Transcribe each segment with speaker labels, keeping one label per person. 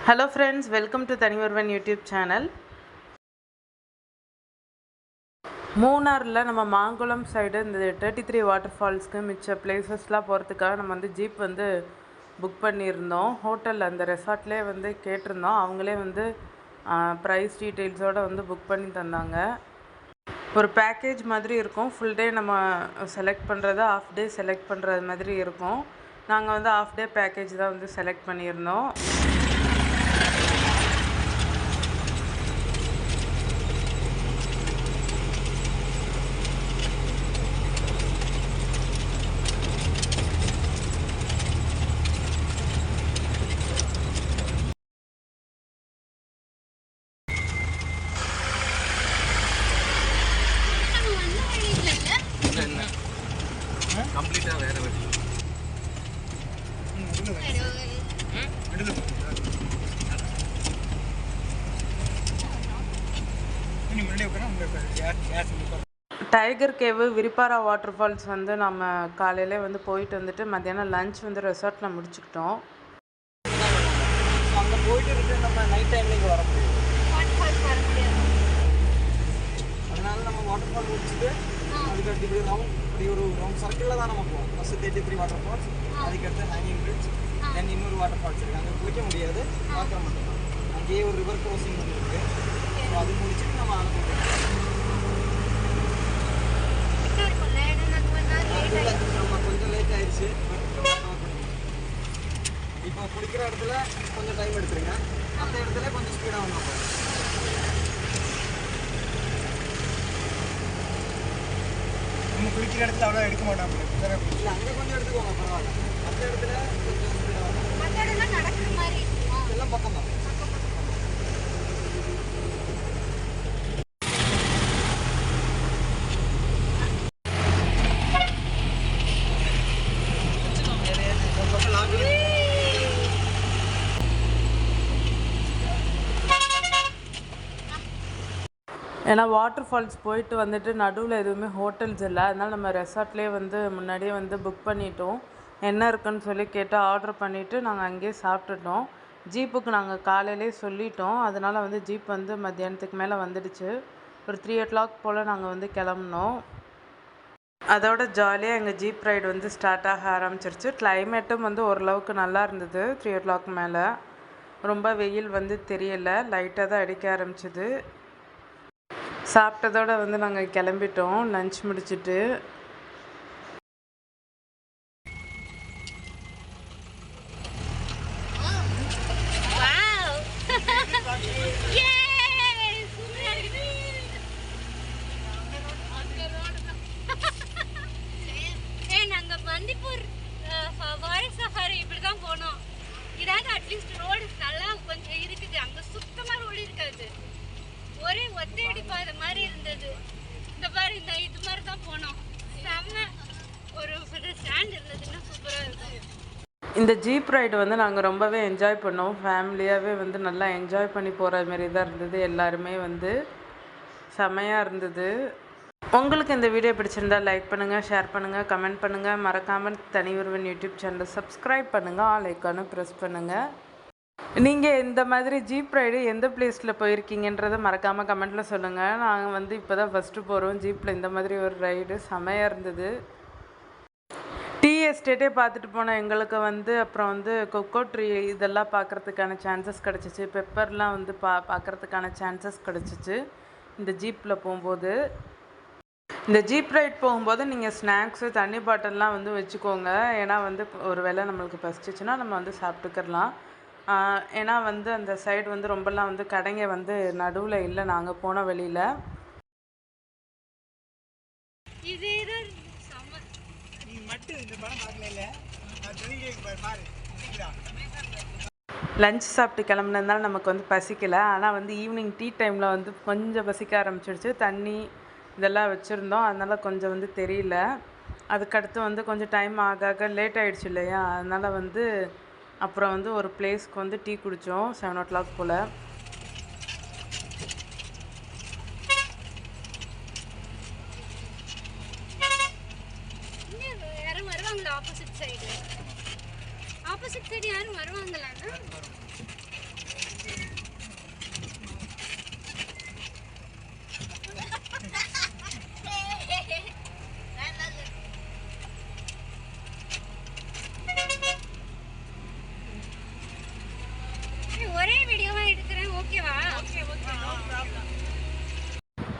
Speaker 1: Hello friends, welcome to Tanivarvan YouTube channel. மூணாரில் நம்ம Mankulam side இந்த 33 water ஃபால்ஸ்க்கு மிச்ச பிளேசஸ்லாம் போகிறதுக்காக நம்ம வந்து ஜீப் வந்து புக் பண்ணியிருந்தோம். ஹோட்டலில் அந்த ரெசார்ட்லேயே வந்து கேட்டிருந்தோம். அவங்களே வந்து ப்ரைஸ் டீட்டெயில்ஸோடு வந்து புக் பண்ணி தந்தாங்க. ஒரு பேக்கேஜ் மாதிரி இருக்கும். ஃபுல் டே நம்ம செலக்ட் பண்ணுறது, ஆஃப் டே செலக்ட் பண்ணுறது மாதிரி இருக்கும். நாங்கள் வந்து ஆஃப் டே பேக்கேஜ் தான் வந்து செலக்ட் பண்ணியிருந்தோம்.
Speaker 2: கம்ப்ளீட்டா வேற வழி
Speaker 1: டைகர் கேவு, விரிப்பாரா வாட்டர் ஃபால்ஸ் வந்து நம்ம காலையிலே வந்து போயிட்டு வந்துட்டு மத்தியானம் லஞ்ச் வந்து ரெசார்ட்டில் முடிச்சுக்கிட்டோம்.
Speaker 2: அங்கே போயிட்டு இருக்கு நம்ம நைட் டைம்ல இங்கே வர முடியும். அதனால நம்ம வாட்டர் ஃபால் முடிச்சுட்டு அதுக்கடுத்து இப்படி ரவுண்ட் இப்படி ஒரு ரவுண்ட் சர்க்கிளில் தான் நம்ம போவோம். ஃபஸ்ட்டு 33 வாட்டர் ஃபால்ஸ், அதுக்கடுத்து ஹேங்கிங் பிரிட்ஜ், தென் இன்னொரு வாட்டர் ஃபால்ஸ் இருக்குது. அங்கே குளிக்க முடியாது, பார்க்க மட்டும். அங்கேயே ஒரு ரிவர் க்ராசிங் ஒன்று இருக்குது. ஸோ அது முடிச்சுட்டு நம்ம அதை நம்ம கொஞ்சம் லேட் ஆயிடுச்சு. இப்போ குளிக்கிற இடத்துல கொஞ்சம் டைம் எடுத்துருங்க, மற்ற இடத்துல கொஞ்சம் ஸ்பீடாக வந்தோம். நம்ம குளிக்கிற இடத்துல அவ்வளோ எடுக்க மாட்டோம். இல்லை, அங்கே கொஞ்சம் எடுத்துக்கோங்க, பரவாயில்ல. மற்ற இடத்துல கொஞ்சம் ஸ்பீடாக எல்லாம் பக்கம் தான்.
Speaker 1: ஏன்னா வாட்டர் ஃபால்ஸ் போயிட்டு வந்துட்டு நடுவில் எதுவுமே ஹோட்டல்ஸ் இல்லை. அதனால் நம்ம ரெசார்ட்லேயே வந்து முன்னாடியே வந்து புக் பண்ணிட்டோம். என்ன இருக்குன்னு சொல்லி கேட்டால் ஆர்டர் பண்ணிவிட்டு நாங்கள் அங்கேயே சாப்பிட்டுட்டோம். ஜீப்புக்கு நாங்கள் காலையிலே சொல்லிட்டோம். அதனால் வந்து ஜீப் வந்து மத்தியானத்துக்கு மேலே வந்துடுச்சு. ஒரு 3 o'clock போல் நாங்கள் வந்து கிளம்புனோம். அதோட ஜாலியாக எங்கள் ஜீப் ரைடு வந்து ஸ்டார்ட் ஆக ஆரம்பிச்சிருச்சு. கிளைமேட்டும் வந்து ஓரளவுக்கு நல்லா இருந்தது. 3 o'clock மேலே ரொம்ப வெயில் வந்து தெரியலை, லைட்டாக தான் அடிக்க ஆரம்பிச்சிது. சாப்பிட்டதோடு வந்து நாங்கள் கிளம்பிட்டோம் லன்ச் முடிச்சுட்டு.
Speaker 3: நாங்கள் பந்திப்பூர் ஃபாரஸ்ட் சஃபாரி இப்படி தான் போனோம். இதாவது அட்லீஸ்ட் ரோடு நல்லா கொஞ்சம் இருக்குது. அங்கே சுத்தமாக ரோடு இருக்காது, ஒரே ஒத்தையடி பாதை மாதிரி இருந்தது. இந்த மாதிரி இது மாதிரி தான் போனோம். செம்ம ஒரு ஸ்டாண்ட் இருந்ததுன்னா சூப்பராக இருக்கும்.
Speaker 1: இந்த ஜீப் ரைடு வந்து நாங்கள் ரொம்பவே என்ஜாய் பண்ணோம். ஃபேமிலியாகவே வந்து நல்லா என்ஜாய் பண்ணி போகிற மாரி தான் இருந்தது. எல்லாருமே வந்து செமையாக இருந்தது. உங்களுக்கு இந்த வீடியோ பிடிச்சிருந்தால் லைக் பண்ணுங்கள், ஷேர் பண்ணுங்கள், கமெண்ட் பண்ணுங்கள். மறக்காமல் தனிவருவன் யூடியூப் சேனலை சப்ஸ்கிரைப் பண்ணுங்கள், ஆல் ஐக்கானை ப்ரெஸ் பண்ணுங்கள். நீங்கள் இந்த மாதிரி ஜீப் ரைடு எந்த பிளேஸில் போயிருக்கீங்கன்றதை மறக்காமல் கமெண்ட்டில் சொல்லுங்கள். நாங்கள் வந்து இப்போ தான் ஃபஸ்ட்டு போகிறோம் ஜீப்பில். இந்த மாதிரி ஒரு ரைடு செமையாக இருந்தது. டீ எஸ்டேட்டே பார்த்துட்டு போனோம் எங்களுக்கு வந்து. அப்புறம் வந்து கொக்கோ ட்ரீ இதெல்லாம் பார்க்குறதுக்கான சான்சஸ் கிடச்சிச்சு. பெப்பர்லாம் வந்து பார்க்குறதுக்கான சான்சஸ் கிடச்சிச்சு இந்த ஜீப்பில் போகும்போது. இந்த ஜீப் ரைட் போகும்போது நீங்கள் ஸ்நாக்ஸு, தண்ணி பாட்டில்லாம் வந்து வச்சுக்கோங்க. ஏன்னா வந்து ஒரு வேளை நம்மளுக்கு பசிச்சிச்சுன்னா நம்ம வந்து சாப்பிட்டுக்கலாம். ஏன்னா வந்து அந்த சைடு வந்து ரொம்பலாம் வந்து கடைங்க வந்து நடுவில் இல்லை நாங்கள் போன வழியில். லஞ்ச் சாப்பிட்டு கிளம்புனதுனால நமக்கு வந்து பசிக்கலை. ஆனால் வந்து ஈவினிங் டீ டைமில் வந்து கொஞ்சம் பசிக்க ஆரம்பிச்சிடுச்சு. தண்ணி இதெல்லாம் வச்சுருந்தோம், அதனால் கொஞ்சம் வந்து தெரியல. அதுக்கடுத்து வந்து கொஞ்சம் டைம் ஆக லேட் ஆகிடுச்சு இல்லையா, அதனால் வந்து அப்புறம் வந்து ஒரு பிளேஸ்க்கு வந்து டீ குடித்தோம் 7 o'clock போல்.
Speaker 3: ஆப்போசிட் சைடு யாரும் வருவாங்களாண்ணா? ஒரே வீடியோவா எடுக்கிறேன், ஓகேவா?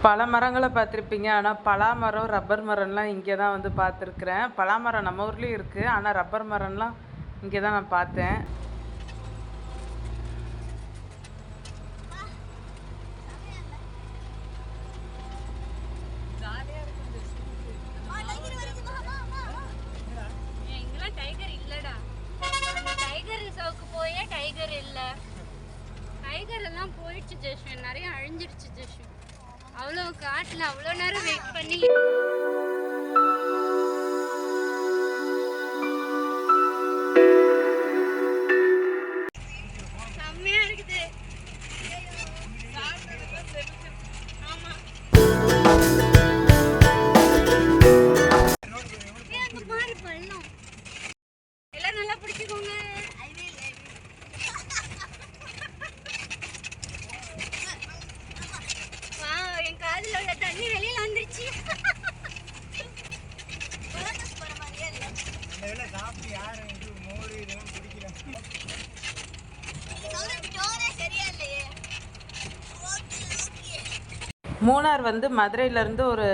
Speaker 1: பல மரங்களை பார்த்துருப்பீங்க, ஆனால் பலா மரம் ரப்பர் மரம்லாம் இங்கே தான் வந்து பார்த்துருக்குறேன். பலா மரம் நம்ம ஊர்லேயும் இருக்குது, ஆனால் ரப்பர் மரம்லாம் இங்கே தான் நான் பார்த்தேன்.
Speaker 3: இங்கெல்லாம் டைகர் இல்லடா. அந்த டைகர் ரிசர்வுக்கு போயே டைகர் இல்ல. டைகர் எல்லாம் போயிடுச்சு ஜெஷ்வன், நிறைய அழிஞ்சிடுச்சு ஜெஷ்வன். அவ்வளோ காட்டுல அவ்வளோ நேரம் வெயிட் பண்ணி செம்மையா இருக்குது. ஆமா, அங்க பாரு பள்ளம். எல்லாம் நல்லா பிடிச்சுக்கோங்க. என் காதுல உள்ள தண்ணி வெளியில வந்துருச்சு.
Speaker 1: மூணார் வந்து மதுரையிலேருந்து ஒரு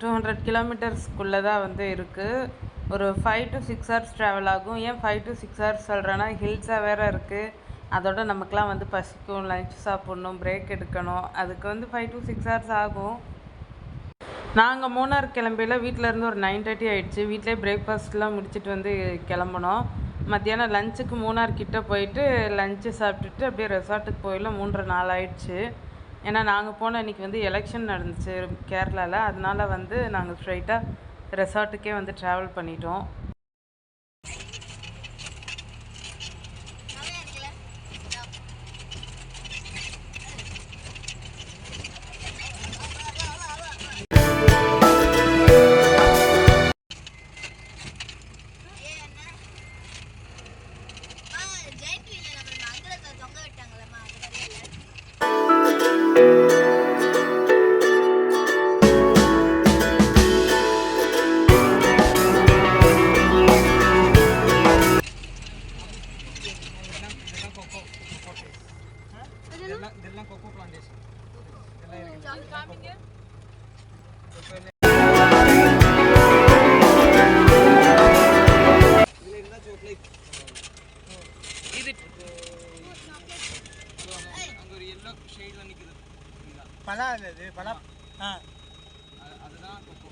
Speaker 1: 200 கிலோமீட்டர்ஸ்க்குள்ளே தான் வந்து இருக்குது. ஒரு 5 to 6 hours ட்ராவல் ஆகும். ஏன் 5 to 6 hours சொல்கிறேன்னா, ஹில்ஸாக வேறு இருக்குது. அதோட நமக்குலாம் வந்து பசிக்கும், லஞ்ச் சாப்பிட்ணும், பிரேக் எடுக்கணும். அதுக்கு வந்து 5 to 6 hours ஆகும். நாங்கள் மூணார் கிளம்பியில் வீட்டிலேருந்து ஒரு 9:30 ஆகிடுச்சு. வீட்டிலே பிரேக்ஃபாஸ்ட்லாம் முடிச்சுட்டு வந்து கிளம்புனோம். மத்தியானம் லஞ்சுக்கு மூணார் கிட்டே போயிட்டு லஞ்சு சாப்பிட்டுட்டு அப்படியே ரெசார்ட்டுக்கு போயில 3-4 ஆயிடுச்சு. ஏன்னா நாங்கள் போன அன்றைக்கி வந்து எலெக்ஷன் நடந்துச்சு கேரளாவில். அதனால வந்து நாங்கள் ஸ்ட்ரைட்டாக ரெசார்ட்டுக்கே வந்து ட்ராவல் பண்ணிட்டோம்.
Speaker 2: இதெல்லாம் கொக்கோ பிளான்டேஷன். இதுல இருந்தா சாக்லேட் இது அங்க ஒரு yellow ஷேட்ல நிக்குது. பலா அது பலா. அதுதான் கொக்கோ.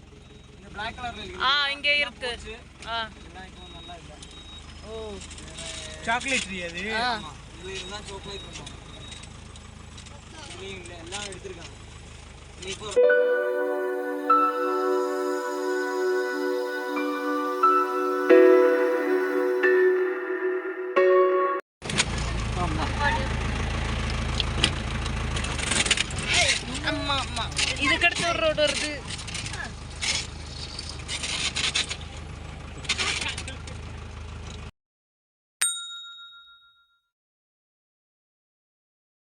Speaker 2: இந்த Black கலர்ல இருக்கு.
Speaker 1: இங்கே இருக்கு.
Speaker 2: இதெல்லாம் இப்போ நல்லா இல்ல. ஓ,
Speaker 4: சாக்லேட் ட்ரீ அது.
Speaker 2: ஆமா, இதுல இருந்தா சாக்லேட் இருக்கும். இல்ல எல்லாம் எடுத்துருக்காங்க. நீ இப்போ
Speaker 1: இதுக்கடுத்து ஒரு ரோடு வருது.